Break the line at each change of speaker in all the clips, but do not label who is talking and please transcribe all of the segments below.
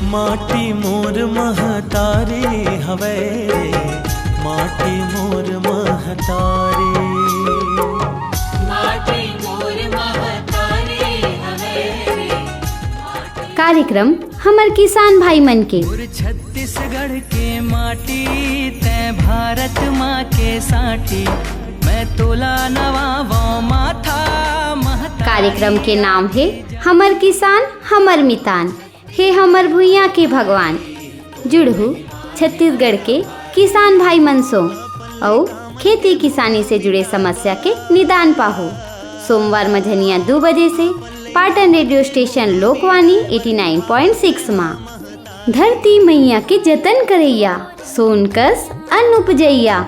माटी मोर महतारी हवे रे, माटी मोर महतारी, माटी मोर महतारी हवे रे।
कार्यक्रम हमर किसान भाई मन के।
छत्तीसगढ़ के माटी तै भारत माँ के साटी, मैं तोला नवाबों माथा महतारी।
कार्यक्रम के नाम है हमर किसान हमर मितान, हे हमर भुइयाँ के भगवान। जुड़हु छत्तीसगढ़ के किसान भाई मनसो और खेती किसानी से जुड़े समस्या के निदान पाहु। सोमवार मझनिया 2 बजे से पाटन रेडियो स्टेशन लोकवाणी 89.6 माँ। धरती मैया के जतन करैया, सोनकस अन्न उपजैया।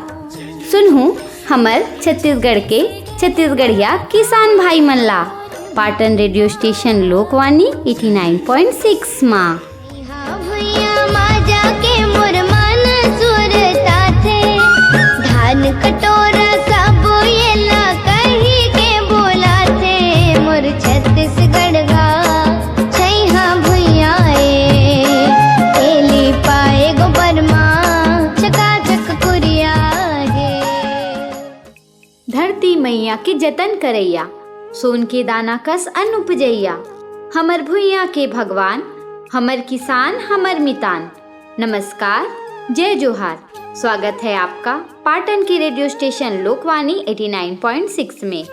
सुनहु हमर छत्तीसगढ़ के छत्तीसगढ़िया किसान भाई मन ला। पाटन रेडियो स्टेशन लोकवाणी 89.6 माँ। धान कटोरा सब येला कही के बोला थे, मोर छत्तीसगढ़ गा छैहा भुइया एली पाए गोबर माँ चकाचक कुरिया है। धरती मैया के जतन करैया, सोन के दाना कस अन्न उपजैया। हमर भुइयाँ के भगवान, हमर किसान हमर मितान। नमस्कार, जय जोहार। स्वागत है आपका पाटन के रेडियो स्टेशन लोकवाणी 89.6 में।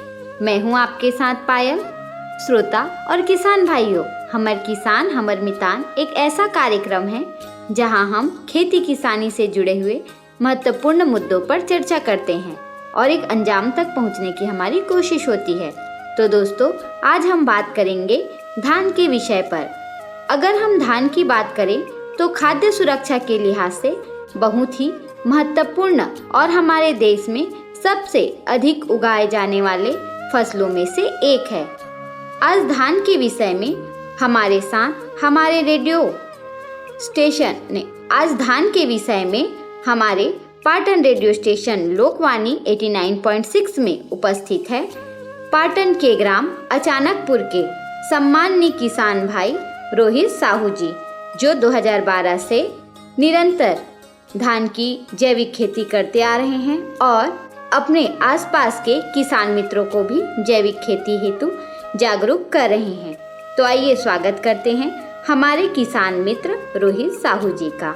मैं हूँ आपके साथ पायल। श्रोता और किसान भाइयों, हमर किसान हमर मितान एक ऐसा कार्यक्रम है जहाँ हम खेती किसानी से जुड़े हुए महत्वपूर्ण मुद्दों पर चर्चा करते हैं और एक अंजाम तक पहुँचने की हमारी कोशिश होती है। तो दोस्तों, आज हम बात करेंगे धान के विषय पर। अगर हम धान की बात करें तो खाद्य सुरक्षा के लिहाज से बहुत ही महत्वपूर्ण और हमारे देश में सबसे अधिक उगाए जाने वाले फसलों में से एक है। आज धान के विषय में हमारे साथ हमारे रेडियो स्टेशन ने हमारे पाटन रेडियो स्टेशन लोकवाणी 89.6 में उपस्थित है पाटन के ग्राम अचानकपुर के सम्माननीय किसान भाई रोहित साहू जी, जो 2012 से निरंतर धान की जैविक खेती करते आ रहे हैं और अपने आसपास के किसान मित्रों को भी जैविक खेती हेतु जागरूक कर रहे हैं। तो आइए स्वागत करते हैं हमारे किसान मित्र रोहित साहू जी का।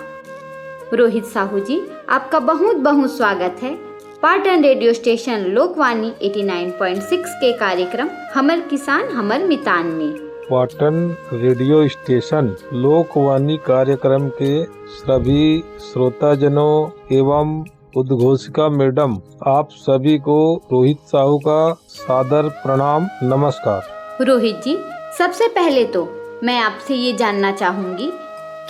रोहित साहू जी, आपका बहुत बहुत स्वागत है पाटन रेडियो स्टेशन लोकवाणी 89.6 के कार्यक्रम हमर किसान हमर मितान में।
पाटन रेडियो स्टेशन लोकवाणी कार्यक्रम के सभी श्रोताजनों एवं उद्घोषिका मैडम, आप सभी को रोहित साहू का सादर प्रणाम, नमस्कार।
रोहित जी, सबसे पहले तो मैं आपसे ये जानना चाहूंगी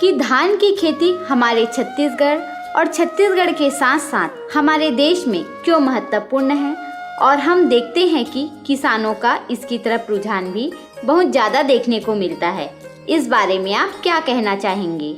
कि धान की खेती हमारे छत्तीसगढ़ और छत्तीसगढ़ के साथ साथ हमारे देश में क्यों महत्वपूर्ण है, और हम देखते हैं कि किसानों का इसकी तरफ रुझान भी बहुत ज़्यादा देखने को मिलता है। इस बारे में आप क्या कहना चाहेंगे?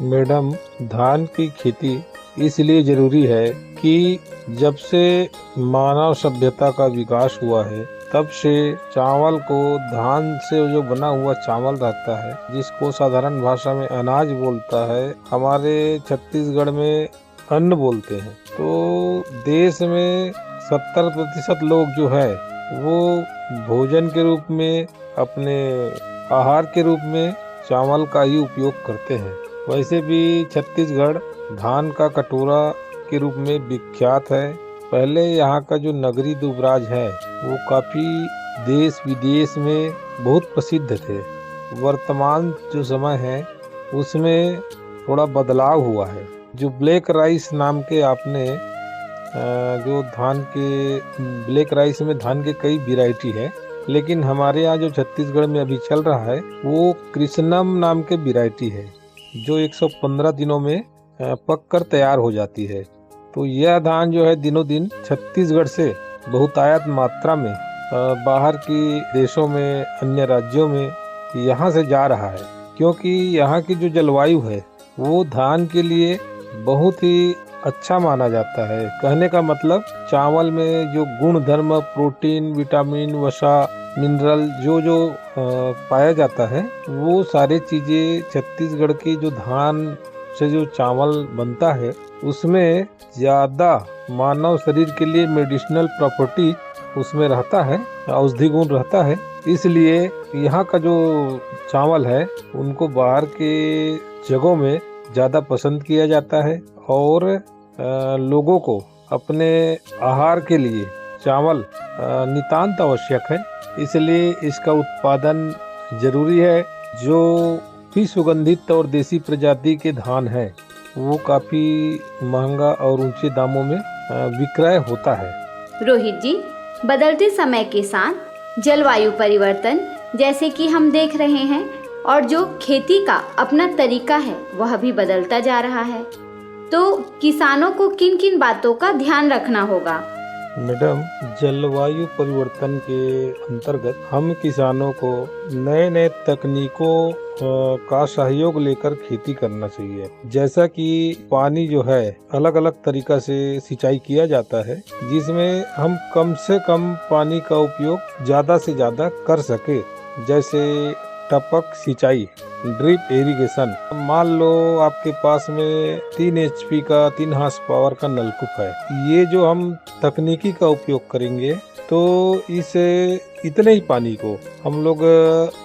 मैडम, धान की खेती इसलिए जरूरी है कि जब से मानव सभ्यता का विकास हुआ है तब से चावल को, धान से जो बना हुआ चावल रहता है जिसको साधारण भाषा में अनाज बोलता है, हमारे छत्तीसगढ़ में अन्न बोलते हैं। तो देश में 70% लोग जो है वो भोजन के रूप में, अपने आहार के रूप में चावल का ही उपयोग करते हैं। वैसे भी छत्तीसगढ़ धान का कटोरा के रूप में विख्यात है। पहले यहाँ का जो नगरी दुबराज है वो काफी देश विदेश में बहुत प्रसिद्ध थे। वर्तमान जो समय है उसमें थोड़ा बदलाव हुआ है। जो ब्लैक राइस नाम के आपने जो धान के ब्लैक राइस में धान के कई वैरायटी है, लेकिन हमारे यहाँ जो छत्तीसगढ़ में अभी चल रहा है वो कृष्णम नाम के वैरायटी है जो 115 दिनों में पक कर तैयार हो जाती है। तो यह धान जो है दिनों दिन छत्तीसगढ़ से बहुतायत मात्रा में बाहर की देशों में, अन्य राज्यों में यहाँ से जा रहा है, क्योंकि यहाँ की जो जलवायु है वो धान के लिए बहुत ही अच्छा माना जाता है। कहने का मतलब चावल में जो गुण धर्म, प्रोटीन, विटामिन, वसा मिनरल जो जो पाया जाता है, वो सारे चीजें छत्तीसगढ़ के जो धान से जो चावल बनता है उसमें ज्यादा मानव शरीर के लिए मेडिसिनल प्रॉपर्टी उसमें रहता है, औषधि गुण रहता है। इसलिए यहाँ का जो चावल है उनको बाहर के जगहों में ज्यादा पसंद किया जाता है और लोगों को अपने आहार के लिए चावल नितांत आवश्यक है। इसलिए इसका उत्पादन जरूरी है। जो भी सुगंधित और देसी प्रजाति के धान है वो काफी महंगा और ऊंचे दामों में विक्रय होता है।
रोहित जी, बदलते समय के साथ जलवायु परिवर्तन जैसे कि हम देख रहे हैं और जो खेती का अपना तरीका है वह भी बदलता जा रहा है, तो किसानों को किन किन बातों का ध्यान रखना होगा?
मैडम, जलवायु परिवर्तन के अंतर्गत हम किसानों को नए नए तकनीकों का सहयोग लेकर खेती करना चाहिए। जैसा कि पानी जो है अलग अलग तरीका से सिंचाई किया जाता है, जिसमें हम कम से कम पानी का उपयोग ज्यादा से ज्यादा कर सके। जैसे टपक सिंचाई, ड्रिप इरिगेशन। मान लो आपके पास में 3 HP का 3 हॉर्स पावर का नलकूप है, ये जो हम तकनीकी का उपयोग करेंगे तो इस इतने ही पानी को हम लोग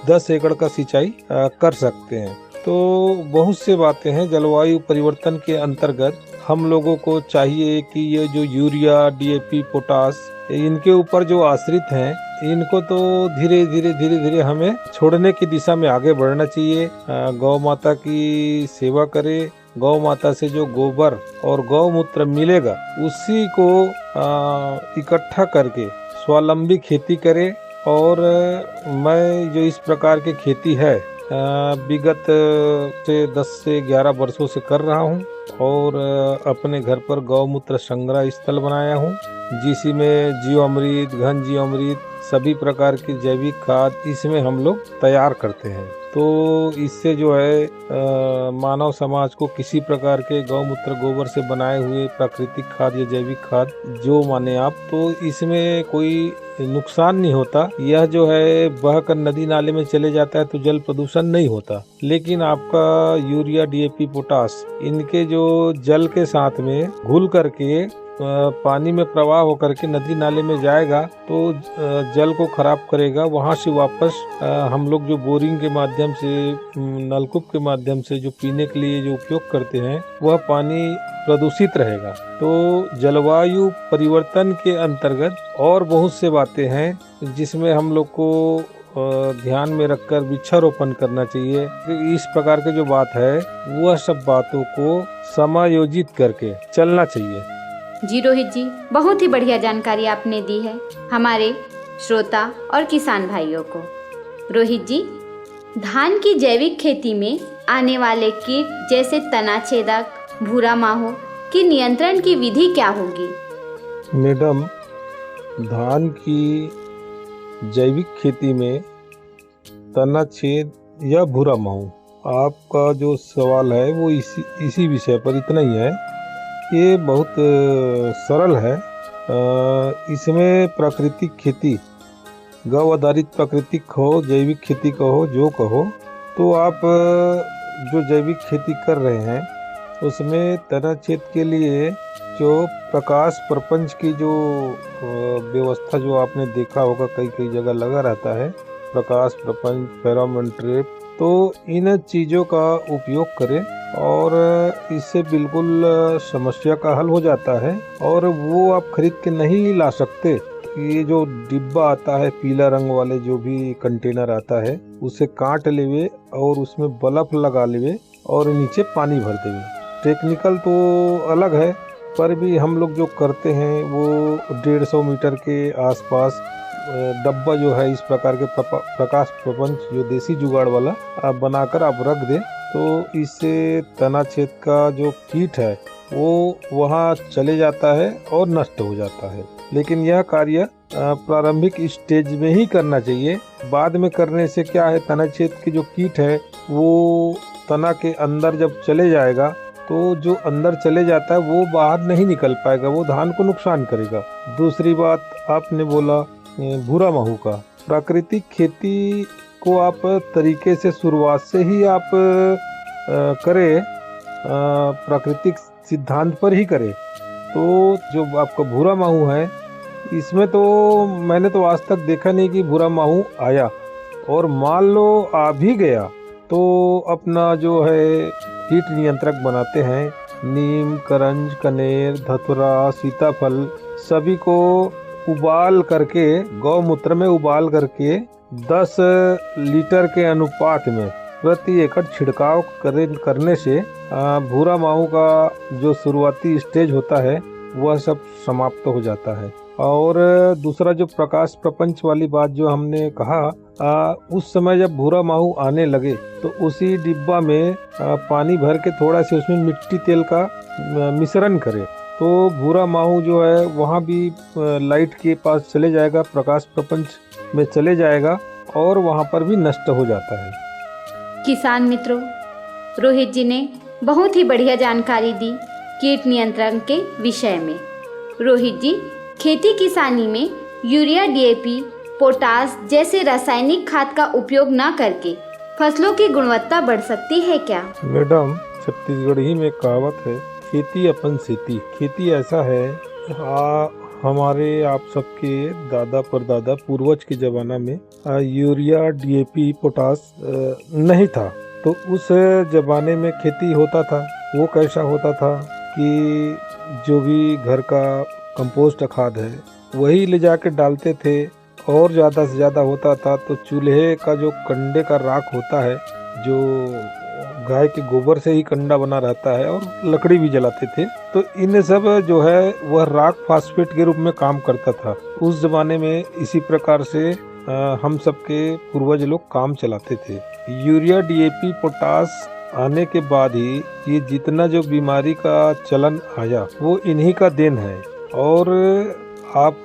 10 एकड़ का सिंचाई कर सकते हैं। तो बहुत से बातें हैं जलवायु परिवर्तन के अंतर्गत। हम लोगों को चाहिए कि ये जो यूरिया, DAP, पोटास, इनके ऊपर जो आश्रित हैं, इनको तो धीरे धीरे हमें छोड़ने की दिशा में आगे बढ़ना चाहिए। गौ माता की सेवा करें। गौ माता से जो गोबर और गौमूत्र मिलेगा उसी को इकट्ठा करके स्वावलंबी खेती करे। और मैं जो इस प्रकार की खेती है विगत से 10 से 11 वर्षों से कर रहा हूँ और अपने घर पर गौमूत्र संग्रह स्थल बनाया हूँ, जिसमें जीवामृत, घन जीवामृत, सभी प्रकार की जैविक खाद इसमें हम लोग तैयार करते हैं। तो इससे जो है मानव समाज को किसी प्रकार के गौमूत्र गोबर से बनाए हुए प्राकृतिक खाद या जैविक खाद जो माने आप, तो इसमें कोई नुकसान नहीं होता। यह जो है बहकर नदी नाले में चले जाता है तो जल प्रदूषण नहीं होता। लेकिन आपका यूरिया, DAP, पोटास, इनके जो जल के साथ में घुल करके पानी में प्रवाह होकर के नदी नाले में जाएगा तो जल को खराब करेगा। वहां से वापस हम लोग जो बोरिंग के माध्यम से, नलकूप के माध्यम से जो पीने के लिए जो उपयोग करते हैं वह पानी प्रदूषित रहेगा। तो जलवायु परिवर्तन के अंतर्गत और बहुत से बातें हैं जिसमें हम लोग को ध्यान में रखकर वृक्षारोपण करना चाहिए। इस प्रकार की जो बात है वह सब बातों को समायोजित करके चलना चाहिए।
जी रोहित जी, बहुत ही बढ़िया जानकारी आपने दी है हमारे श्रोता और किसान भाइयों को। रोहित जी, धान की जैविक खेती में आने वाले कीट जैसे तना छेदक, भूरा माहो की नियंत्रण की विधि क्या होगी?
मैडम, धान की जैविक खेती में तना छेद या भूरा माहो, आपका जो सवाल है वो इसी विषय पर इतना ही है। ये बहुत सरल है। इसमें प्राकृतिक खेती, गौ आधारित प्राकृतिक हो, जैविक खेती कहो, जो कहो, तो आप जो जैविक खेती कर रहे हैं उसमें तना छेद के लिए जो प्रकाश प्रपंच की जो व्यवस्था जो आपने देखा होगा कई जगह लगा रहता है, प्रकाश प्रपंच, फेरोमोन ट्रैप, तो इन चीज़ों का उपयोग करें और इससे बिल्कुल समस्या का हल हो जाता है। और वो आप खरीद के नहीं ला सकते। ये जो डिब्बा आता है पीला रंग वाले, जो भी कंटेनर आता है, उसे काट लेवे और उसमें बल्ब लगा लेवे और नीचे पानी भर देवे। टेक्निकल तो अलग है, पर भी हम लोग जो करते हैं वो 150 मीटर के आसपास डब्बा जो है इस प्रकार के प्रकाश प्रपंच जो देसी जुगाड़ वाला आप बनाकर आप रख दे, तो इससे तना छेद का जो कीट है वो वहाँ चले जाता है और नष्ट हो जाता है। लेकिन यह कार्य प्रारंभिक स्टेज में ही करना चाहिए। बाद में करने से क्या है, तना छेद के जो कीट है वो तना के अंदर जब चले जाएगा तो जो अंदर चले जाता है वो बाहर नहीं निकल पाएगा, वो धान को नुकसान करेगा। दूसरी बात आपने बोला भूरा माहू का, प्राकृतिक खेती को आप तरीके से शुरुआत से ही आप करें, प्राकृतिक सिद्धांत पर ही करें, तो जो आपका भूरा माहू है इसमें तो मैंने तो आज तक देखा नहीं कि भूरा माहू आया। और मान लो आ भी गया तो अपना जो है कीट नियंत्रक बनाते हैं, नीम, करंज, कनेर, धतुरा, सीताफल सभी को उबाल करके, गौमूत्र में उबाल करके 10 लीटर के अनुपात में प्रति एकड़ छिड़काव करने से भूरा माहू का जो शुरुआती स्टेज होता है वह सब समाप्त हो जाता है। और दूसरा जो प्रकाश प्रपंच वाली बात जो हमने कहा, उस समय जब भूरा माहू आने लगे तो उसी डिब्बा में पानी भर के थोड़ा से उसमें मिट्टी तेल का मिश्रण करें, तो भूरा माहू जो है वहाँ भी लाइट के पास चले जाएगा, प्रकाश प्रपंच में चले जाएगा और वहाँ पर भी नष्ट हो जाता है।
किसान मित्रों, रोहित जी ने बहुत ही बढ़िया जानकारी दी कीट नियंत्रण के विषय में। रोहित जी, खेती किसानी में यूरिया, डीएपी, पोटास जैसे रासायनिक खाद का उपयोग न करके फसलों की गुणवत्ता बढ़ सकती है क्या?
मैडम, छत्तीसगढ़ी में कहावत है, खेती अपन सेती। खेती ऐसा है, हमारे आप सबके दादा परदादा पूर्वज के जमाना में यूरिया, डीएपी, पोटास नहीं था, तो उस जमाने में खेती होता था वो कैसा होता था कि जो भी घर का कंपोस्ट खाद है वही ले जाके डालते थे, और ज़्यादा से ज़्यादा होता था तो चूल्हे का जो कंडे का राख होता है, जो गाय के गोबर से ही कंडा बना रहता है, और लकड़ी भी जलाते थे, तो इन सब जो है वह राख फास्फेट के रूप में काम करता था उस जमाने में। इसी प्रकार से हम सबके पूर्वज लोग काम चलाते थे। यूरिया, डीएपी, पोटास आने के बाद ही ये जितना जो बीमारी का चलन आया वो इन्हीं का देन है। और आप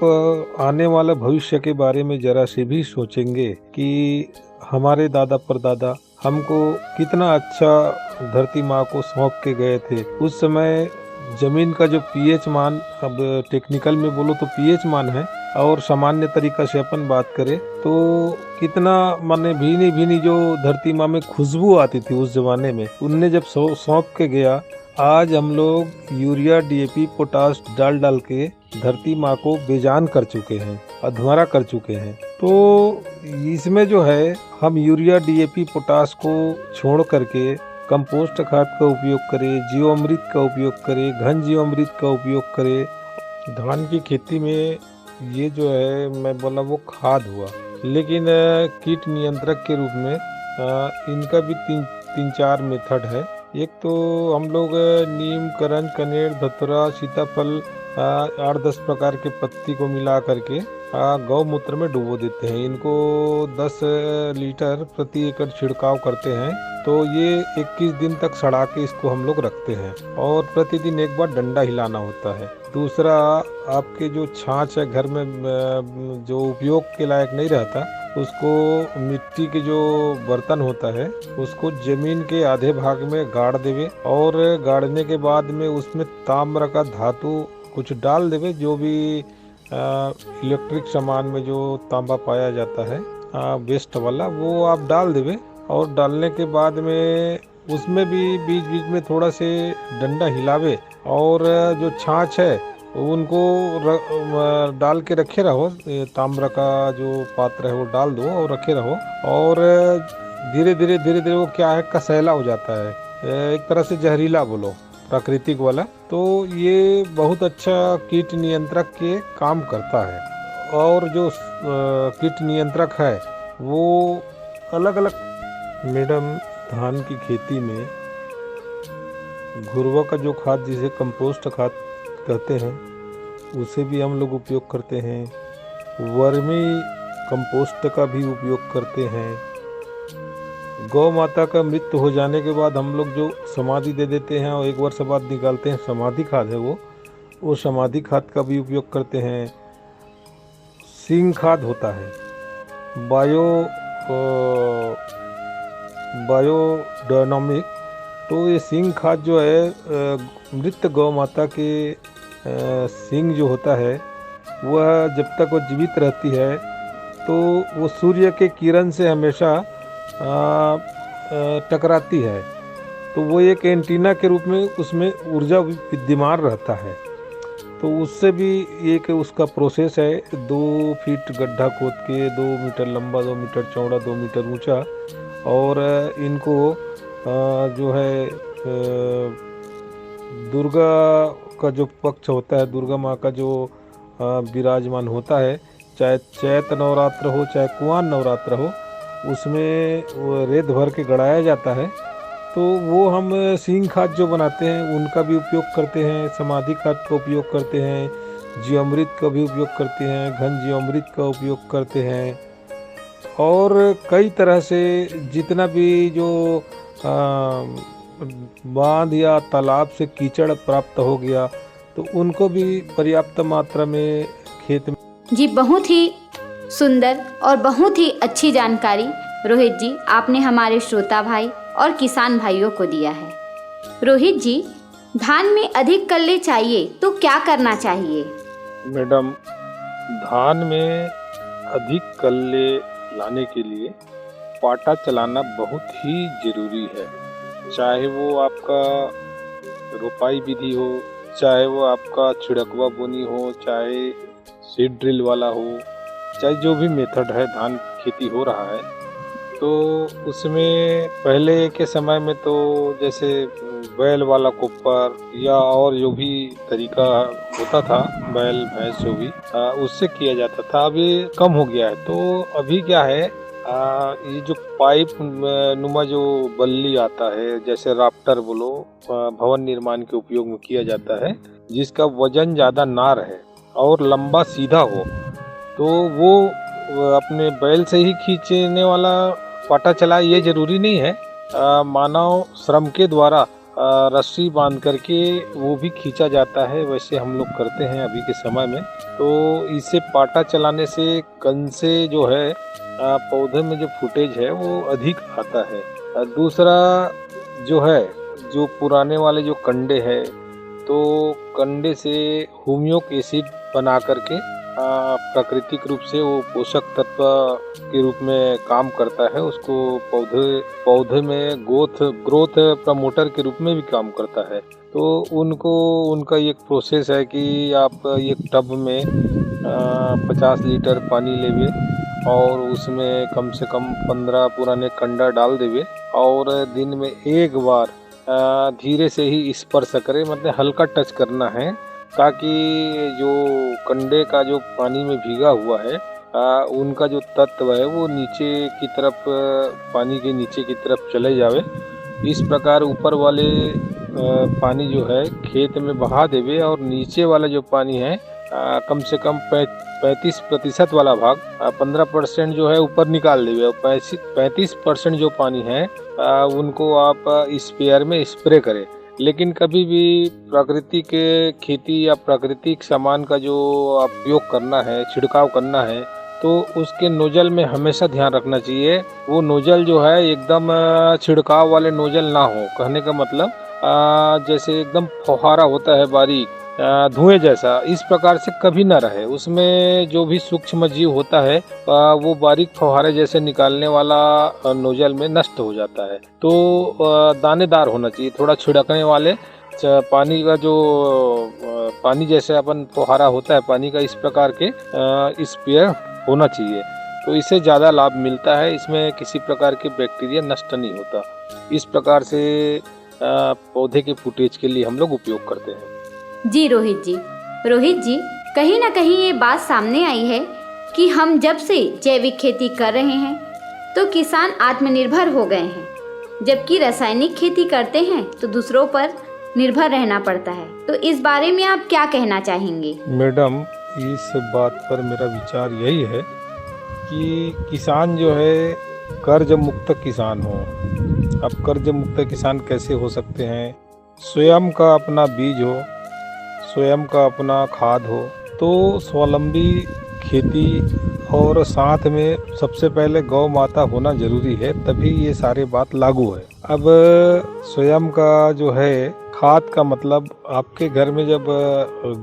आने वाला भविष्य के बारे में जरा से भी सोचेंगे कि हमारे दादा परदादा हमको कितना अच्छा धरती माँ को सौंप के गए थे। उस समय जमीन का जो पीएच मान, अब टेक्निकल में बोलो तो पीएच मान है, और सामान्य तरीका से अपन बात करें तो कितना माने भीनी भीनी जो धरती माँ में खुशबू आती थी उस जमाने में, उनने जब सौंप के गया, आज हम लोग यूरिया, डीएपी, पोटास डाल डाल के धरती माँ को बेजान कर चुके हैं, अधमरा कर चुके हैं। तो इसमें जो है हम यूरिया, डीएपी, पोटास को छोड़ करके कंपोस्ट खाद का उपयोग करें, जीवामृत का उपयोग करें, घन जीवामृत का उपयोग करें। धान की खेती में ये जो है मैं बोला वो खाद हुआ, लेकिन कीट नियंत्रक के रूप में इनका भी तीन चार मेथड है। एक तो हम लोग नीम, करंज, कनेर, धतुरा, सीताफल 8-10 प्रकार के पत्ती को मिला करके गौमूत्र में डुबो देते हैं। इनको 10 लीटर प्रति एकड़ छिड़काव करते हैं, तो ये 21 दिन तक सड़ा के इसको हम लोग रखते हैं, और प्रतिदिन एक बार डंडा हिलाना होता है। दूसरा, आपके जो छाछ है घर में जो उपयोग के लायक नहीं रहता, उसको मिट्टी के जो बर्तन होता है उसको जमीन के आधे भाग में गाड़ देवे, और गाड़ने के बाद में उसमें ताम्र का धातु कुछ डाल देवे, जो भी इलेक्ट्रिक सामान में जो तांबा पाया जाता है वेस्ट वाला, वो आप डाल देवे। और डालने के बाद में उसमें भी बीच बीच में थोड़ा से डंडा हिलावे, और जो छाछ है उनको डाल के रखे रहो, ताम्र का जो पात्र है वो डाल दो और रखे रहो, और धीरे धीरे वो क्या है, कसैला हो जाता है, एक तरह से जहरीला बोलो, प्राकृतिक वाला। तो ये बहुत अच्छा कीट नियंत्रक के काम करता है। और जो कीट नियंत्रक है वो अलग अलग। मैडम, धान की खेती में घुरवा का जो खाद, जिसे कंपोस्ट खाद कहते हैं, उसे भी हम लोग उपयोग करते हैं। वर्मी कंपोस्ट का भी उपयोग करते हैं। गौ माता का मृत्यु हो जाने के बाद हम लोग जो समाधि दे देते हैं और 1 वर्ष बाद निकालते हैं, समाधि खाद है वो समाधि खाद का भी उपयोग करते हैं। सिंग खाद होता है, बायोडायनामिक। तो ये सिंग खाद जो है मृत गौ माता के सिंग जो होता है वह जब तक वो जीवित रहती है तो वो सूर्य के किरण से हमेशा टकराती है, तो वो एक एंटीना के रूप में उसमें ऊर्जा विद्यमान रहता है। तो उससे भी एक उसका प्रोसेस है, 2 फीट गड्ढा खोद के 2 मीटर लंबा, 2 मीटर चौड़ा, 2 मीटर ऊंचा, और इनको जो है दुर्गा का जो पक्ष होता है, दुर्गा माँ का जो विराजमान होता है, चाहे चैत नवरात्र हो चाहे कुआन नवरात्र हो, उसमें वो रेत भर के गड़ाया जाता है। तो वो हम सींग खाद जो बनाते हैं उनका भी उपयोग करते हैं, समाधि खाद का उपयोग करते हैं, जीवामृत का भी उपयोग करते हैं, घन जीवामृत का उपयोग करते हैं, और कई तरह से जितना भी जो बांध या तालाब से कीचड़ प्राप्त हो गया तो उनको भी पर्याप्त मात्रा में खेत में।
जी, बहुत ही सुंदर और बहुत ही अच्छी जानकारी रोहित जी आपने हमारे श्रोता भाई और किसान भाइयों को दिया है। रोहित जी, धान में अधिक कल्ले चाहिए तो क्या करना चाहिए?
मैडम, धान में अधिक कल्ले लाने के लिए पाटा चलाना बहुत ही जरूरी है। चाहे वो आपका रोपाई विधि हो, चाहे वो आपका छिड़कवा बोनी हो, चाहे सीड ड्रिल वाला हो, चाहे जो भी मेथड है धान खेती हो रहा है, तो उसमें पहले के समय में तो जैसे बैल वाला कोपर या और जो भी तरीका होता था, बैल भैंस जो भी उससे किया जाता था, अभी कम हो गया है। तो अभी क्या है, ये जो पाइप नुमा जो बल्ली आता है, जैसे राफ्टर बोलो, भवन निर्माण के उपयोग में किया जाता है, जिसका वजन ज़्यादा ना रहे और लंबा सीधा हो, तो वो अपने बैल से ही खींचने वाला पाटा चलाए ये जरूरी नहीं है। मानव श्रम के द्वारा रस्सी बांध करके वो भी खींचा जाता है, वैसे हम लोग करते हैं अभी के समय में। तो इससे पाटा चलाने से कन से जो है पौधे में जो फुटेज है वो अधिक आता है। दूसरा जो है, जो पुराने वाले जो कंडे है, तो कंडे से ह्यूमिक एसिड बना करके प्राकृतिक रूप से वो पोषक तत्व के रूप में काम करता है, उसको पौधे में ग्रोथ प्रमोटर के रूप में भी काम करता है। तो उनका एक प्रोसेस है कि आप एक टब में 50 लीटर पानी लेवे और उसमें कम से कम 15 पुराने कंडा डाल देवे और दिन में एक बार धीरे से ही स्पर्श करे, मतलब हल्का टच करना है, ताकि जो कंडे का जो पानी में भीगा हुआ है उनका जो तत्व है वो नीचे की तरफ, पानी के नीचे की तरफ चले जावे। इस प्रकार ऊपर वाले पानी जो है खेत में बहा देवे और नीचे वाला जो पानी है कम से कम 35% वाला भाग 15% जो है ऊपर निकाल देवे और 35% जो पानी है उनको आप स्प्रेयर में स्प्रे करें। लेकिन कभी भी प्राकृतिक खेती या प्राकृतिक सामान का जो आप उपयोग करना है, छिड़काव करना है, तो उसके नोजल में हमेशा ध्यान रखना चाहिए। वो नोजल जो है एकदम छिड़काव वाले नोजल ना हो। कहने का मतलब जैसे एकदम फुहारा होता है बारीक धुएं जैसा, इस प्रकार से कभी ना रहे। उसमें जो भी सूक्ष्म जीव होता है वो बारीक फुहारे जैसे निकालने वाला नोजल में नष्ट हो जाता है। तो दानेदार होना चाहिए, थोड़ा छिड़कने वाले पानी का जो पानी जैसे अपन फुहारा होता है पानी का, इस प्रकार के स्प्रेयर होना चाहिए। तो इससे ज़्यादा लाभ मिलता है, इसमें किसी प्रकार के बैक्टीरिया नष्ट नहीं होता। इस प्रकार से पौधे के फुटेज के लिए हम लोग उपयोग करते हैं।
जी रोहित जी, कहीं ना कहीं ये बात सामने आई है कि हम जब से जैविक खेती कर रहे हैं तो किसान आत्मनिर्भर हो गए हैं, जबकि रासायनिक खेती करते हैं तो दूसरों पर निर्भर रहना पड़ता है। तो इस बारे में आप क्या कहना चाहेंगे?
मैडम, इस बात पर मेरा विचार यही है कि किसान जो है कर्ज मुक्त किसान हो। अब कर्ज मुक्त किसान कैसे हो सकते हैं? स्वयं का अपना बीज हो, स्वयं का अपना खाद हो, तो स्वावलंबी खेती और साथ में सबसे पहले गौ माता होना जरूरी है, तभी ये सारे बात लागू है। अब स्वयं का जो है खाद का मतलब आपके घर में जब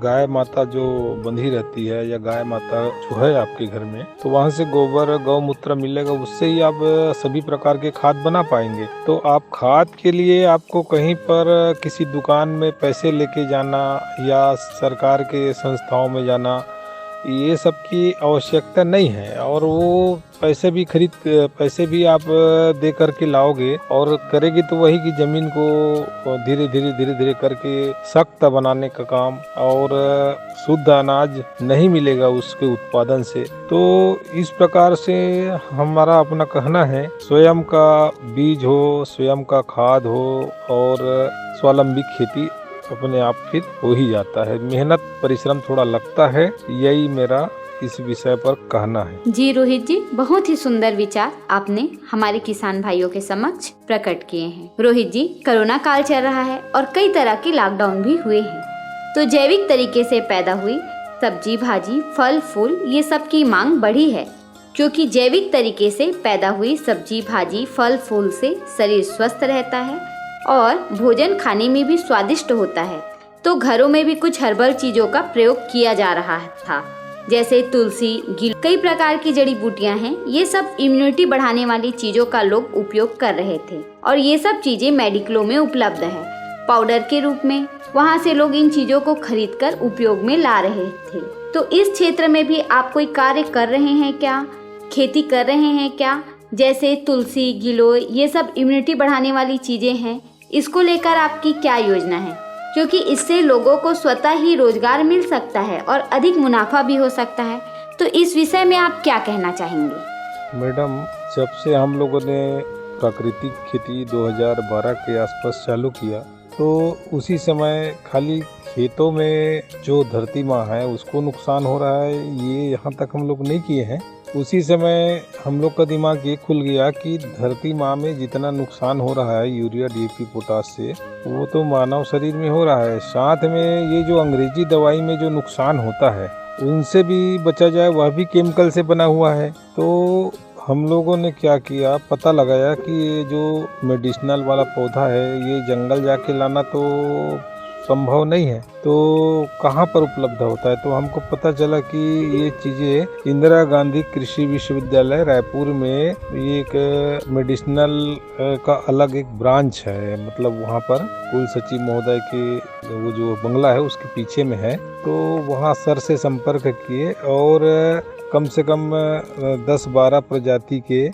गाय माता जो बंधी रहती है या गाय माता जो है आपके घर में, तो वहाँ से गोबर गौमूत्र मिलेगा, उससे ही आप सभी प्रकार के खाद बना पाएंगे। तो आप खाद के लिए आपको कहीं पर किसी दुकान में पैसे लेके जाना या सरकार के संस्थाओं में जाना, ये सब की आवश्यकता नहीं है। और वो पैसे भी आप दे करके लाओगे और करेगी तो वही कि जमीन को धीरे धीरे करके सख्त बनाने का काम, और शुद्ध अनाज नहीं मिलेगा उसके उत्पादन से। तो इस प्रकार से हमारा अपना कहना है, स्वयं का बीज हो, स्वयं का खाद हो और स्वावलंबी खेती अपने आप फिर हो ही जाता है। मेहनत परिश्रम थोड़ा लगता है, यही मेरा इस विषय पर कहना है।
जी रोहित जी, बहुत ही सुंदर विचार आपने हमारे किसान भाइयों के समक्ष प्रकट किए हैं। रोहित जी, कोरोना काल चल रहा है और कई तरह के लॉकडाउन भी हुए हैं, तो जैविक तरीके से पैदा हुई सब्जी भाजी फल फूल ये सब की मांग बढ़ी है, क्योंकि जैविक तरीके से पैदा हुई सब्जी भाजी फल फूल से शरीर स्वस्थ रहता है और भोजन खाने में भी स्वादिष्ट होता है। तो घरों में भी कुछ हर्बल चीजों का प्रयोग किया जा रहा था, जैसे तुलसी, गिल, कई प्रकार की जड़ी बूटियां हैं। ये सब इम्यूनिटी बढ़ाने वाली चीजों का लोग उपयोग कर रहे थे और ये सब चीजें मेडिकलों में उपलब्ध है पाउडर के रूप में। वहाँ से लोग इन चीजों को खरीद कर उपयोग में ला रहे थे। तो इस क्षेत्र में भी आप कोई कार्य कर रहे हैं क्या, खेती कर रहे हैं क्या? जैसे तुलसी, गिलोय, ये सब इम्यूनिटी बढ़ाने वाली चीजें हैं, इसको लेकर आपकी क्या योजना है? क्योंकि इससे लोगों को स्वतः ही रोजगार मिल सकता है और अधिक मुनाफा भी हो सकता है। तो इस विषय में आप क्या कहना चाहेंगे?
मैडम, जब से हम लोगों ने प्राकृतिक खेती 2012 के आसपास चालू किया, तो उसी समय खाली खेतों में जो धरती माँ है उसको नुकसान हो रहा है, ये यहाँ तक हम लोग नहीं किए हैं। उसी समय हम लोग का दिमाग ये खुल गया कि धरती माँ में जितना नुकसान हो रहा है यूरिया डीएपी पोटाश से, वो तो मानव शरीर में हो रहा है। साथ में ये जो अंग्रेजी दवाई में जो नुकसान होता है उनसे भी बचा जाए, वह भी केमिकल से बना हुआ है। तो हम लोगों ने क्या किया, पता लगाया कि ये जो मेडिसिनल वाला पौधा है ये जंगल जाके लाना तो संभव नहीं है, तो कहाँ पर उपलब्ध होता है। तो हमको पता चला कि ये चीज़ें इंदिरा गांधी कृषि विश्वविद्यालय रायपुर में ये एक मेडिसिनल का अलग एक ब्रांच है, मतलब वहाँ पर कुल सचिव महोदय के वो जो बंगला है उसके पीछे में है। तो वहाँ सर से संपर्क किए और कम से कम 10-12 प्रजाति के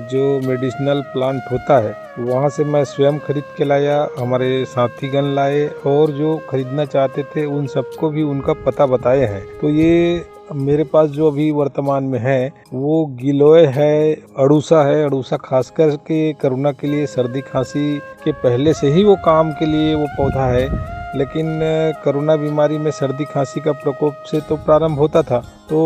जो मेडिसिनल प्लांट होता है वहाँ से मैं स्वयं खरीद के लाया, हमारे साथीगण लाए और जो खरीदना चाहते थे उन सबको भी उनका पता बताए हैं। तो ये मेरे पास जो अभी वर्तमान में है वो गिलोय है, अड़ूसा है। अड़ूसा खासकर के कोरोना के लिए, सर्दी खांसी के पहले से ही वो काम के लिए वो पौधा है, लेकिन कोरोना बीमारी में सर्दी खांसी का प्रकोप से तो प्रारंभ होता था। तो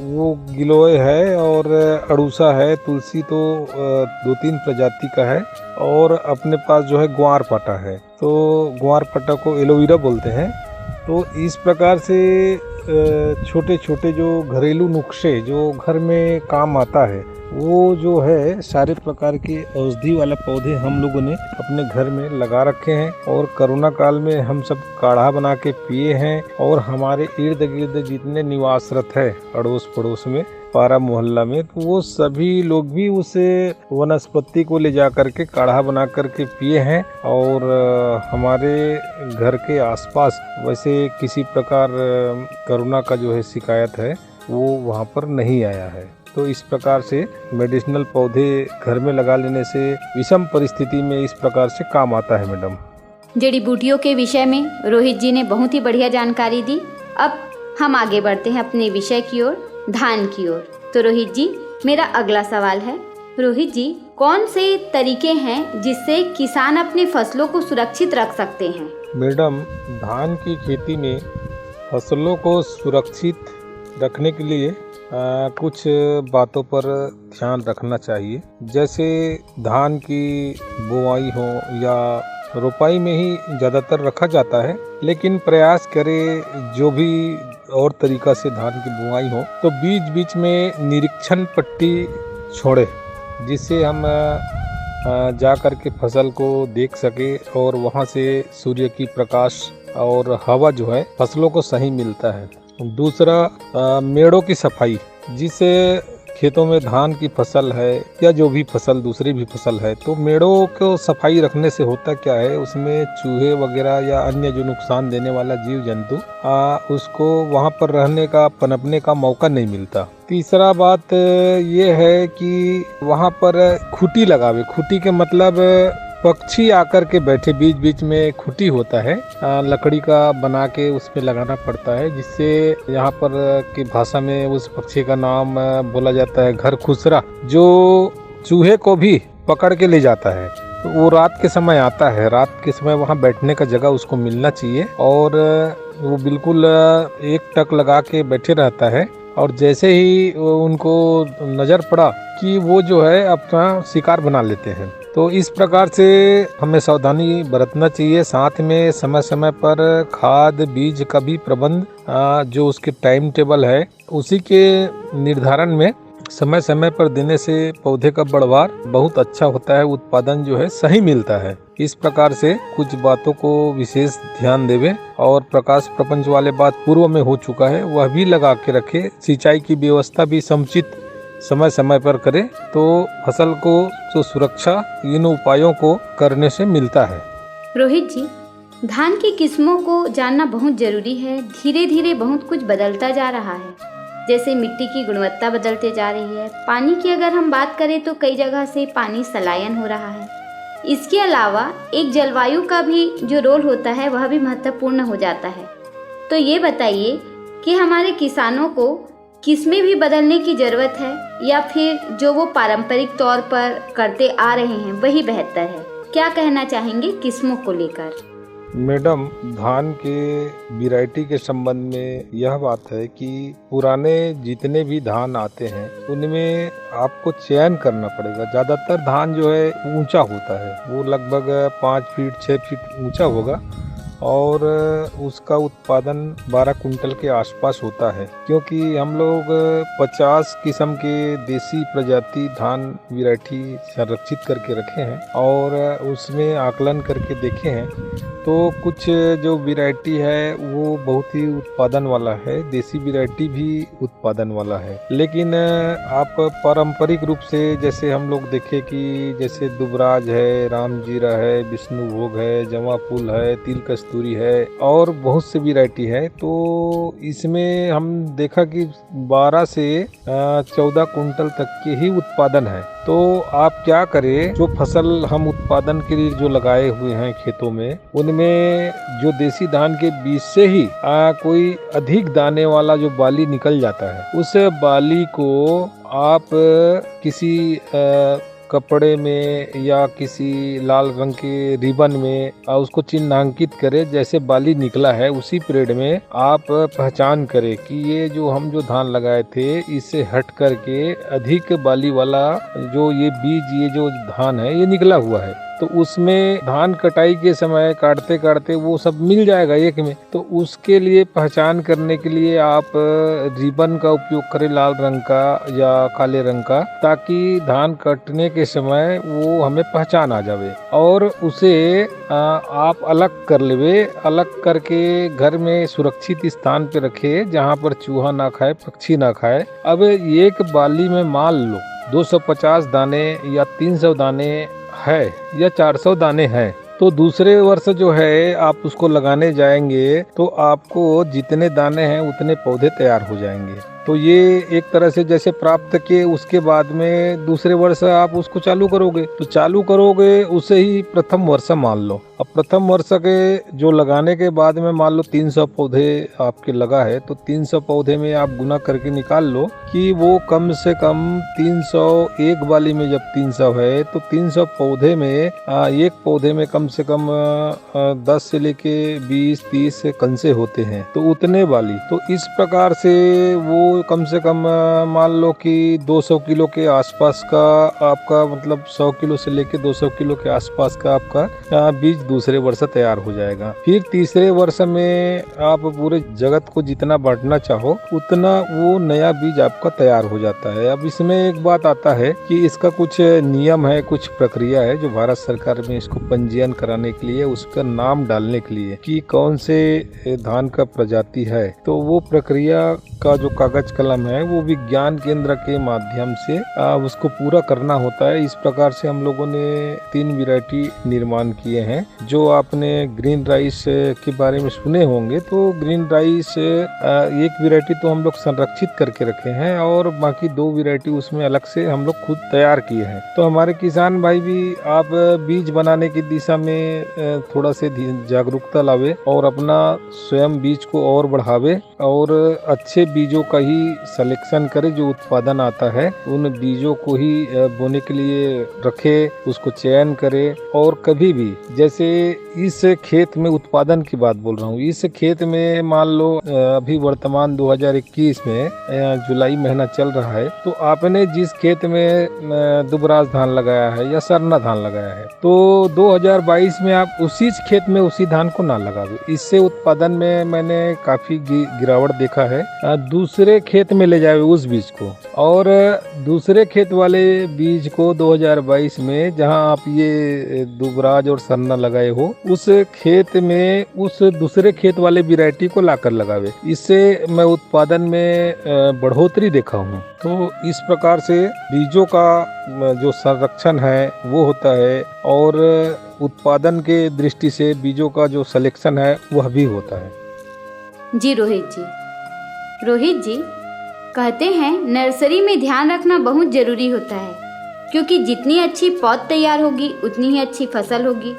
वो गिलोय है और अड़ूसा है, तुलसी तो 2-3 प्रजाति का है, और अपने पास जो है ग्वारपाठा है। तो ग्वारपाठा को एलोवेरा बोलते हैं। तो इस प्रकार से छोटे छोटे जो घरेलू नुस्खे जो घर में काम आता है वो जो है सारे प्रकार के औषधि वाला पौधे हम लोगों ने अपने घर में लगा रखे हैं। और कोरोना काल में हम सब काढ़ा बना के पिए हैं, और हमारे इर्द गिर्द जितने निवासरत है अड़ोस पड़ोस में, पारा मोहल्ला में, तो वो सभी लोग भी उस वनस्पति को ले जा करके काढ़ा बना करके पिए हैं। और हमारे घर के आसपास वैसे किसी प्रकार कोरोना का जो है शिकायत है वो वहाँ पर नहीं आया है। तो इस प्रकार से मेडिसिनल पौधे घर में लगा लेने से विषम परिस्थिति में इस प्रकार से काम आता है। मैडम,
जड़ी बूटियों के विषय में रोहित जी ने बहुत ही बढ़िया जानकारी दी। अब हम आगे बढ़ते हैं अपने विषय की ओर, धान की ओर। तो रोहित जी, मेरा अगला सवाल है, रोहित जी, कौन से तरीके हैं जिससे किसान अपनी फसलों को सुरक्षित रख सकते हैं?
मैडम, धान की खेती में फसलों को सुरक्षित रखने के लिए कुछ बातों पर ध्यान रखना चाहिए। जैसे धान की बुआई हो या रोपाई में ही ज़्यादातर रखा जाता है, लेकिन प्रयास करें जो भी और तरीका से धान की बुआई हो तो बीच बीच में निरीक्षण पट्टी छोड़े, जिससे हम जा कर के फसल को देख सके और वहाँ से सूर्य की प्रकाश और हवा जो है फसलों को सही मिलता है। दूसरा मेड़ों की सफाई, जिससे खेतों में धान की फसल है या जो भी फसल दूसरी भी फसल है, तो मेड़ों को सफाई रखने से होता क्या है, उसमें चूहे वगैरह या अन्य जो नुकसान देने वाला जीव जंतु उसको वहाँ पर रहने का पनपने का मौका नहीं मिलता। तीसरा बात ये है कि वहाँ पर खूंटी लगावे। खूंटी के मतलब पक्षी आकर के बैठे, बीच बीच में खूंटी होता है लकड़ी का बना के उसमें लगाना पड़ता है, जिससे यहाँ पर की भाषा में उस पक्षी का नाम बोला जाता है घर खुसरा, जो चूहे को भी पकड़ के ले जाता है। तो वो रात के समय आता है, रात के समय वहाँ बैठने का जगह उसको मिलना चाहिए और वो बिल्कुल एक टक लगा के बैठे रहता है और जैसे ही उनको नज़र पड़ा कि वो जो है अपना शिकार बना लेते हैं। तो इस प्रकार से हमें सावधानी बरतना चाहिए। साथ में समय समय पर खाद बीज का भी प्रबंध जो उसके टाइम टेबल है उसी के निर्धारण में समय समय पर देने से पौधे का बढ़वार बहुत अच्छा होता है, उत्पादन जो है सही मिलता है। इस प्रकार से कुछ बातों को विशेष ध्यान देवे और प्रकाश प्रपंच वाले बात पूर्व में हो चुका है वह भी लगा के रखे। सिंचाई की व्यवस्था भी समुचित समय समय पर करे तो फसल को जो सुरक्षा इन उपायों को करने से मिलता है।
रोहित जी, धान की किस्मों को जानना बहुत जरूरी है। धीरे धीरे बहुत कुछ बदलता जा रहा है, जैसे मिट्टी की गुणवत्ता बदलते जा रही है। पानी की अगर हम बात करें तो कई जगह से पानी सलायन हो रहा है। इसके अलावा एक जलवायु का भी जो रोल होता है वह भी महत्वपूर्ण हो जाता है। तो ये बताइए कि हमारे किसानों को किस्में भी बदलने की ज़रूरत है या फिर जो वो पारंपरिक तौर पर करते आ रहे हैं वही बेहतर है? क्या कहना चाहेंगे किस्मों को लेकर?
मैडम, धान के वैरायटी के संबंध में यह बात है कि पुराने जितने भी धान आते हैं उनमें आपको चयन करना पड़ेगा। ज़्यादातर धान जो है ऊंचा होता है, वो लगभग 5 फीट 6 फीट ऊंचा होगा और उसका उत्पादन 12 कुंटल के आसपास होता है, क्योंकि हम लोग 50 किस्म के देसी प्रजाति धान वैरायटी संरक्षित करके रखे हैं और उसमें आकलन करके देखे हैं। तो कुछ जो वैरायटी है वो बहुत ही उत्पादन वाला है, देसी वैरायटी भी उत्पादन वाला है। लेकिन आप पारंपरिक रूप से जैसे हम लोग देखें कि जैसे दुबराज है, रामजीरा है, विष्णुभोग है, जवा फूल है, तिल कस्तूरी है और बहुत से वैरायटी है, तो इसमें हम देखा कि 12 से 14 कुंटल तक के ही उत्पादन है। तो आप क्या करें, जो फसल हम उत्पादन के लिए जो लगाए हुए हैं खेतों में, उनमें जो देसी धान के बीज से ही कोई अधिक दाने वाला जो बाली निकल जाता है, उस बाली को आप किसी कपड़े में या किसी लाल रंग के रिबन में उसको चिन्हांकित करें। जैसे बाली निकला है उसी पीरियड में आप पहचान करें कि ये जो हम जो धान लगाए थे इससे हट करके अधिक बाली वाला जो ये बीज, ये जो धान है ये निकला हुआ है। तो उसमें धान कटाई के समय काटते काटते वो सब मिल जाएगा एक में। तो उसके लिए पहचान करने के लिए आप रिबन का उपयोग करें, लाल रंग का या काले रंग का, ताकि धान कटने के समय वो हमें पहचान आ जावे और उसे आप अलग कर लेवे। अलग करके घर में सुरक्षित स्थान पे रखे जहाँ पर चूहा ना खाए, पक्षी ना खाए। अब एक बाली में मान लो 250 दाने या 300 दाने है या 400 दाने हैं, तो दूसरे वर्ष जो है आप उसको लगाने जाएंगे तो आपको जितने दाने हैं उतने पौधे तैयार हो जाएंगे। तो ये एक तरह से जैसे प्राप्त किए उसके बाद में दूसरे वर्ष आप उसको चालू करोगे, तो चालू करोगे उसे ही प्रथम वर्ष मान लो। अब प्रथम वर्ष के जो लगाने के बाद में मान लो 300 पौधे आपके लगा है, तो 300 पौधे में आप गुना करके निकाल लो कि वो कम से कम 300, एक बाली में जब 300 है तो 300 पौधे में एक पौधे में कम से कम 10 से लेके 20-30 कंसे होते हैं, तो उतने बाली। तो इस प्रकार से वो कम से कम मान लो कि 200 किलो के आसपास का आपका, मतलब 100 किलो से लेके 200 किलो के आसपास का आपका बीज दूसरे वर्ष तैयार हो जाएगा। फिर तीसरे वर्ष में आप पूरे जगत को जितना बांटना चाहो उतना वो नया बीज आपका तैयार हो जाता है। अब इसमें एक बात आता है कि इसका कुछ नियम है, कुछ प्रक्रिया है जो भारत सरकार में इसको पंजीयन कराने के लिए, उसका नाम डालने के लिए कि कौन से धान का प्रजाति है, तो वो प्रक्रिया का जो कागज कलम है वो विज्ञान केंद्र के माध्यम से उसको पूरा करना होता है। इस प्रकार से हम लोगों ने 3 वैरायटी निर्माण किए हैं। जो आपने ग्रीन राइस के बारे में सुने होंगे, तो ग्रीन राइस एक वैरायटी तो हम लोग संरक्षित करके रखे हैं और बाकी 2 वैरायटी उसमें अलग से हम लोग खुद तैयार किए हैं। तो हमारे किसान भाई भी आप बीज बनाने की दिशा में थोड़ा से जागरूकता लावे और अपना स्वयं बीज को और बढ़ावे और अच्छे बीजों का ही सिलेक्शन करे। जो उत्पादन आता है उन बीजों को ही बोने के लिए रखे, उसको चयन करे। और कभी भी जैसे इस खेत में उत्पादन की बात बोल रहा हूँ, इस खेत में मान लो अभी वर्तमान 2021 में जुलाई महीना चल रहा है, तो आपने जिस खेत में दुबराज धान लगाया है या सरना धान लगाया है, तो 2022 में आप उसी खेत में उसी धान को ना लगावे। इससे उत्पादन में मैंने काफी गिरावट देखा है। दूसरे खेत में ले जावे उस बीज को और दूसरे खेत वाले बीज को 2022 में जहां आप ये दुबराज और सरना लगाए हो, उस खेत में उस दूसरे खेत वाले वैरायटी को लाकर लगावे। इससे मैं उत्पादन में बढ़ोतरी देखा हूँ। तो इस प्रकार से बीजों का जो संरक्षण है वो होता है और उत्पादन के दृष्टि से बीजों का जो सिलेक्शन है वह भी होता है।
जी रोहित जी कहते हैं नर्सरी में ध्यान रखना बहुत ज़रूरी होता है, क्योंकि जितनी अच्छी पौध तैयार होगी उतनी ही अच्छी फसल होगी।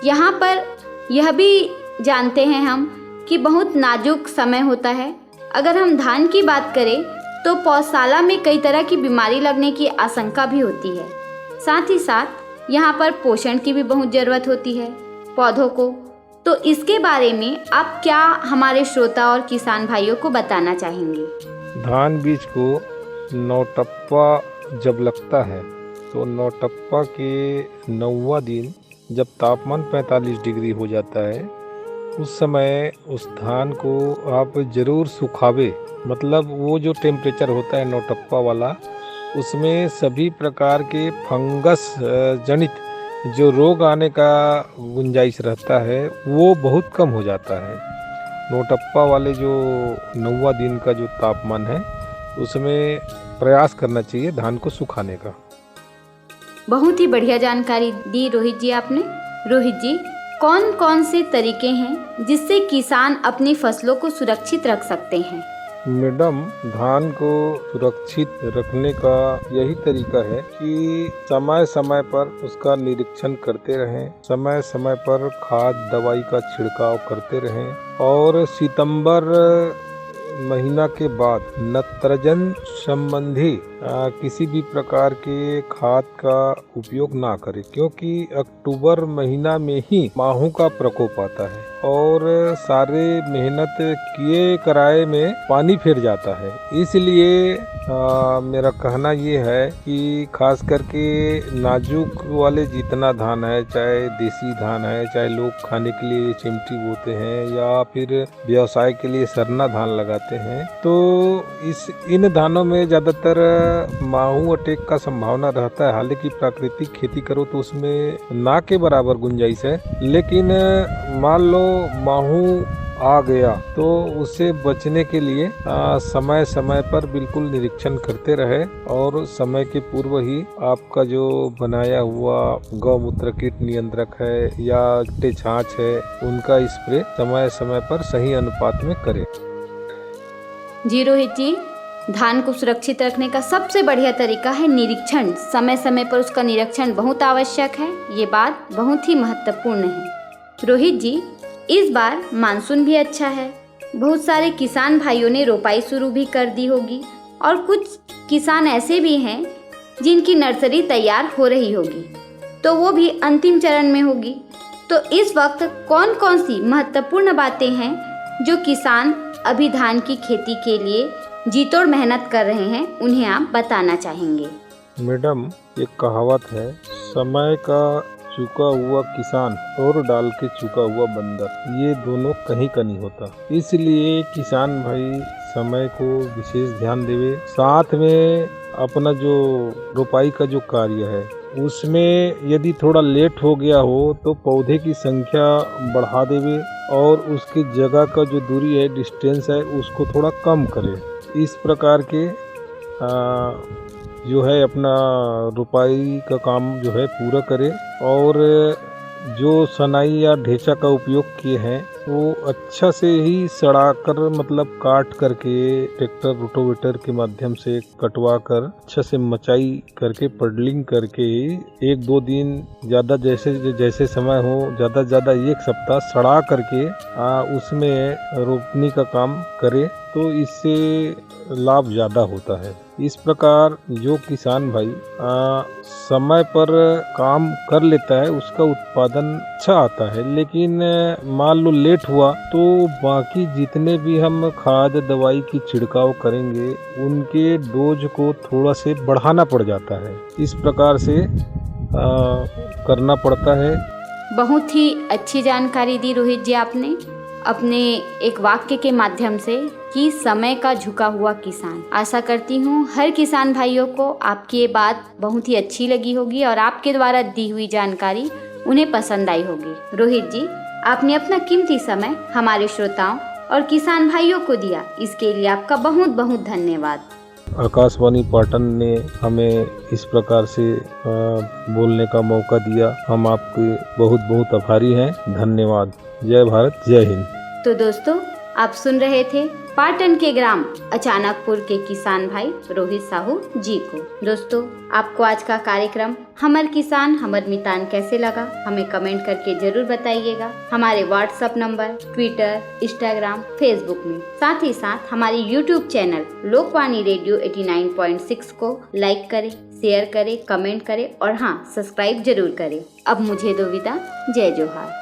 यहाँ पर यह भी जानते हैं हम कि बहुत नाजुक समय होता है। अगर हम धान की बात करें तो पौधशाला में कई तरह की बीमारी लगने की आशंका भी होती है। साथ ही साथ यहाँ पर पोषण की भी बहुत ज़रूरत होती है पौधों को। तो इसके बारे में आप क्या हमारे श्रोता और किसान भाइयों को बताना चाहेंगे?
धान बीज को नौटप्पा जब लगता है तो नौटप्पा के 9वां दिन जब तापमान 45 डिग्री हो जाता है, उस समय उस धान को आप जरूर सुखावे। मतलब वो जो टेम्परेचर होता है नौटप्पा वाला, उसमें सभी प्रकार के फंगस जनित जो रोग आने का गुंजाइश रहता है वो बहुत कम हो जाता है। नौटप्पा वाले जो 9वां दिन का जो तापमान है उसमें प्रयास करना चाहिए धान को सुखाने का।
बहुत ही बढ़िया जानकारी दी रोहित जी आपने। रोहित जी, कौन कौन से तरीके हैं जिससे किसान अपनी फसलों को सुरक्षित रख सकते हैं?
मैडम, धान को सुरक्षित रखने का यही तरीका है कि समय समय पर उसका निरीक्षण करते रहें, समय समय पर खाद दवाई का छिड़काव करते रहें और सितंबर महीना के बाद नत्रजन संबंधी किसी भी प्रकार के खाद का उपयोग ना करें, क्योंकि अक्टूबर महीना में ही माहू का प्रकोप आता है और सारे मेहनत किए कराए में पानी फिर जाता है। इसलिए मेरा कहना ये है कि खास करके नाजुक वाले जितना धान है, चाहे देसी धान है, चाहे लोग खाने के लिए चिमटी बोते हैं या फिर व्यवसाय के लिए सरना धान लगाते हैं, तो इन धानों में ज़्यादातर माहू अटैक का संभावना रहता है। हालांकि प्राकृतिक खेती करो तो उसमें ना के बराबर गुंजाइश है, लेकिन मान लो माहू आ गया तो उससे बचने के लिए समय समय पर बिल्कुल निरीक्षण करते रहे और समय के पूर्व ही आपका जो बनाया हुआ गौमूत्र कीट नियंत्रक है या छाछ है उनका स्प्रे समय समय पर सही अनुपात में करें।
जी रोहित जी, धान को सुरक्षित रखने का सबसे बढ़िया तरीका है निरीक्षण। समय समय पर उसका निरीक्षण बहुत आवश्यक है। ये बात बहुत ही महत्वपूर्ण है। रोहित जी, इस बार मानसून भी अच्छा है। बहुत सारे किसान भाइयों ने रोपाई शुरू भी कर दी होगी और कुछ किसान ऐसे भी हैं जिनकी नर्सरी तैयार हो रही होगी, तो वो भी अंतिम चरण में होगी। तो इस वक्त कौन कौन सी महत्वपूर्ण बातें हैं जो किसान अभी धान की खेती के लिए जी तोड़ मेहनत कर रहे हैं, उन्हें आप बताना चाहेंगे?
मैडम, एक कहावत है, समय का चुका हुआ किसान और डाल के चुका हुआ बंदर, ये दोनों कहीं का नहीं होता। इसलिए किसान भाई समय को विशेष ध्यान देवे, साथ में अपना जो रोपाई का जो कार्य है उसमें यदि थोड़ा लेट हो गया हो तो पौधे की संख्या बढ़ा देवे और उसकी जगह का जो दूरी है, डिस्टेंस है, उसको थोड़ा कम करे। इस प्रकार के जो है अपना रोपाई का काम जो है पूरा करे। और जो सनाई या ढेंचा का उपयोग किए हैं वो अच्छा से ही सड़ा कर, मतलब काट करके ट्रैक्टर रोटोवेटर के माध्यम से कटवा कर अच्छा से मचाई करके पडलिंग करके 1-2 दिन ज़्यादा जैसे समय हो, ज़्यादा 1 सप्ताह सड़ा करके उसमें रोपनी का काम करे तो इससे लाभ ज़्यादा होता है। इस प्रकार जो किसान भाई समय पर काम कर लेता है उसका उत्पादन अच्छा आता है। लेकिन मान लो लेट हुआ तो बाकी जितने भी हम खाद दवाई की छिड़काव करेंगे उनके डोज को थोड़ा से बढ़ाना पड़ जाता है। इस प्रकार से करना पड़ता है।
बहुत ही अच्छी जानकारी दी रोहित जी आपने अपने एक वाक्य के माध्यम से कि समय का झुका हुआ किसान। आशा करती हूँ हर किसान भाइयों को आपकी ये बात बहुत ही अच्छी लगी होगी और आपके द्वारा दी हुई जानकारी उन्हें पसंद आई होगी। रोहित जी, आपने अपना कीमती समय हमारे श्रोताओं और किसान भाइयों को दिया, इसके लिए आपका बहुत बहुत धन्यवाद।
आकाशवाणी पाटन ने हमें इस प्रकार से बोलने का मौका दिया, हम आपके बहुत बहुत आभारी हैं। धन्यवाद। जय भारत, जय हिंद।
तो दोस्तों, आप सुन रहे थे पाटन के ग्राम अचानकपुर के किसान भाई रोहित साहू जी को। दोस्तों, आपको आज का कार्यक्रम हमर किसान हमर मितान कैसे लगा हमें कमेंट करके जरूर बताइएगा। हमारे WhatsApp number, Twitter, Instagram, Facebook में, साथ ही साथ हमारी यूट्यूब चैनल लोकवाणी रेडियो 89.6 को लाइक करें, शेयर करें, कमेंट करें और हाँ, सब्सक्राइब जरूर करें। अब मुझे दो विदा। जय जोहार।